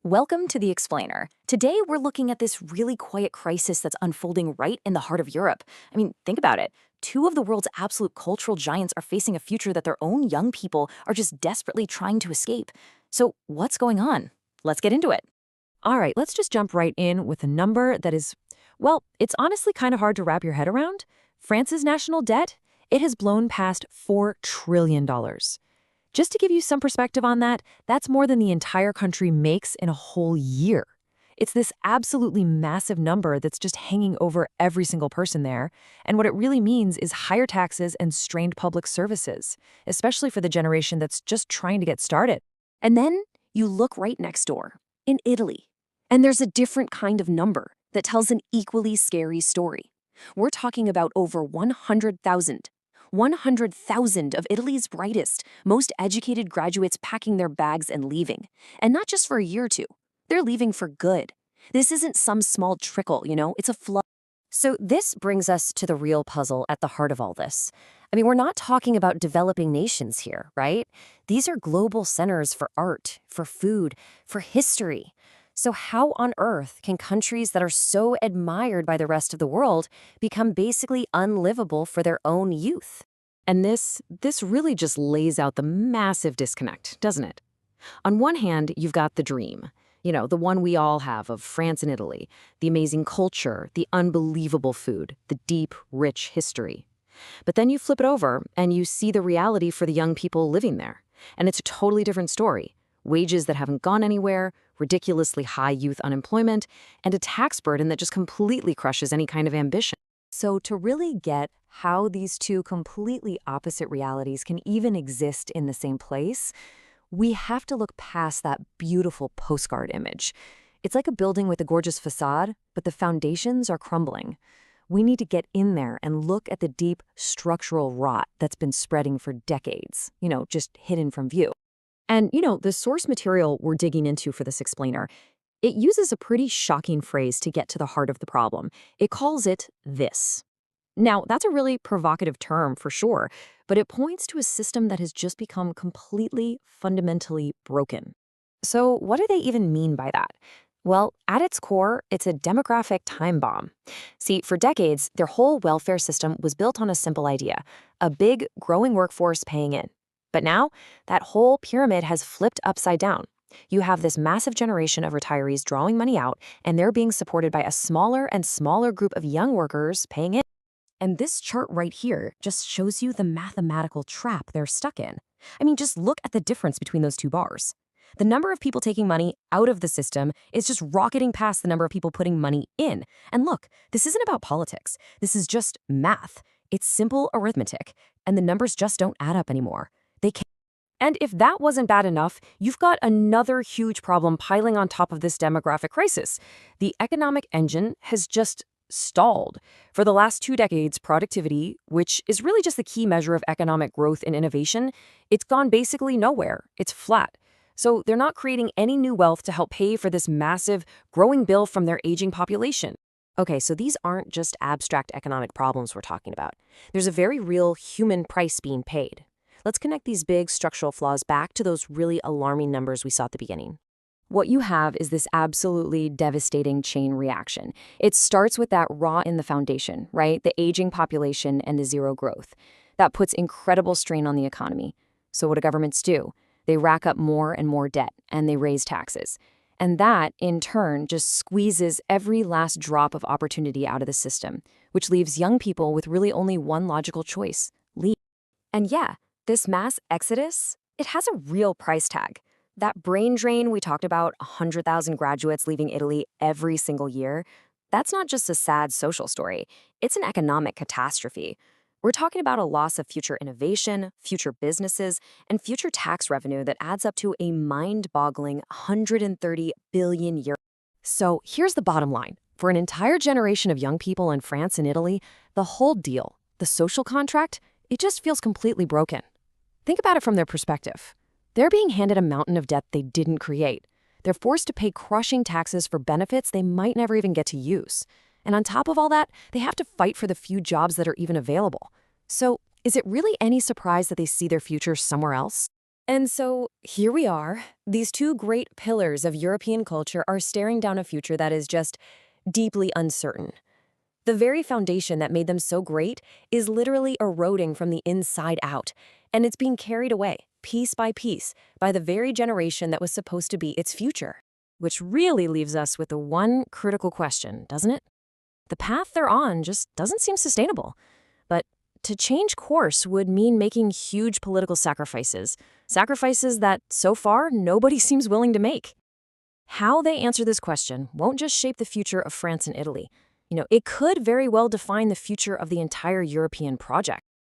Welcome to The Explainer. Today, we're looking at this really quiet crisis that's unfolding right in the heart of Europe. I mean, think about it. Two of the world's absolute cultural giants are facing a future that their own young people are just desperately trying to escape. So, what's going on? Let's get into it. All right, let's just jump right in with a number that is, well, it's honestly kind of hard to wrap your head around. France's national debt, it has blown past $4 trillion. Just to give you some perspective on that, that's more than the entire country makes in a whole year. It's this absolutely massive number that's just hanging over every single person there. And what it really means is higher taxes and strained public services, especially for the generation that's just trying to get started. And then you look right next door, in Italy, and there's a different kind of number that tells an equally scary story. We're talking about over 100,000. 100,000 of Italy's brightest, most educated graduates packing their bags and leaving. And not just for a year or two. They're leaving for good. This isn't some small trickle, it's a flood. So this brings us to the real puzzle at the heart of all this. I mean, we're not talking about developing nations here, right? These are global centers for art, for food, for history. So how on earth can countries that are so admired by the rest of the world become basically unlivable for their own youth? And this really just lays out the massive disconnect, doesn't it? On one hand, you've got the dream. The one we all have of France and Italy, the amazing culture, the unbelievable food, the deep, rich history. But then you flip it over and you see the reality for the young people living there. And it's a totally different story. Wages that haven't gone anywhere, ridiculously high youth unemployment, and a tax burden that just completely crushes any kind of ambition. So to really get how these two completely opposite realities can even exist in the same place, we have to look past that beautiful postcard image. It's like a building with a gorgeous facade, but the foundations are crumbling. We need to get in there and look at the deep structural rot that's been spreading for decades, just hidden from view. And, the source material we're digging into for this explainer, it uses a pretty shocking phrase to get to the heart of the problem. It calls it this. Now, that's a really provocative term for sure, but it points to a system that has just become completely, fundamentally broken. So what do they even mean by that? Well, at its core, it's a demographic time bomb. See, for decades, their whole welfare system was built on a simple idea, a big, growing workforce paying in. But now, that whole pyramid has flipped upside down. You have this massive generation of retirees drawing money out, and they're being supported by a smaller and smaller group of young workers paying in. And this chart right here just shows you the mathematical trap they're stuck in. I mean, just look at the difference between those two bars. The number of people taking money out of the system is just rocketing past the number of people putting money in. And look, this isn't about politics. This is just math. It's simple arithmetic, and the numbers just don't add up anymore. And if that wasn't bad enough, you've got another huge problem piling on top of this demographic crisis. The economic engine has just stalled. For the last 2 decades, productivity, which is really just the key measure of economic growth and innovation, it's gone basically nowhere. It's flat. So they're not creating any new wealth to help pay for this massive, growing bill from their aging population. Okay, so these aren't just abstract economic problems we're talking about. There's a very real human price being paid. Let's connect these big structural flaws back to those really alarming numbers we saw at the beginning. What you have is this absolutely devastating chain reaction. It starts with that raw in the foundation, right? The aging population and the zero growth. That puts incredible strain on the economy. So what do governments do? They rack up more and more debt, and they raise taxes. And that, in turn, just squeezes every last drop of opportunity out of the system, which leaves young people with really only one logical choice: leave. And yeah, this mass exodus, it has a real price tag. That brain drain we talked about, 100,000 graduates leaving Italy every single year, that's not just a sad social story. It's an economic catastrophe. We're talking about a loss of future innovation, future businesses, and future tax revenue that adds up to a mind-boggling 130 billion euros. So here's the bottom line. For an entire generation of young people in France and Italy, the whole deal, the social contract, it just feels completely broken. Think about it from their perspective. They're being handed a mountain of debt they didn't create. They're forced to pay crushing taxes for benefits they might never even get to use. And on top of all that, they have to fight for the few jobs that are even available. So, is it really any surprise that they see their future somewhere else? And so here we are. These two great pillars of European culture are staring down a future that is just deeply uncertain. The very foundation that made them so great is literally eroding from the inside out, and it's being carried away, piece by piece, by the very generation that was supposed to be its future. Which really leaves us with the one critical question, doesn't it? The path they're on just doesn't seem sustainable. But to change course would mean making huge political sacrifices, sacrifices that, so far, nobody seems willing to make. How they answer this question won't just shape the future of France and Italy. It could very well define the future of the entire European project.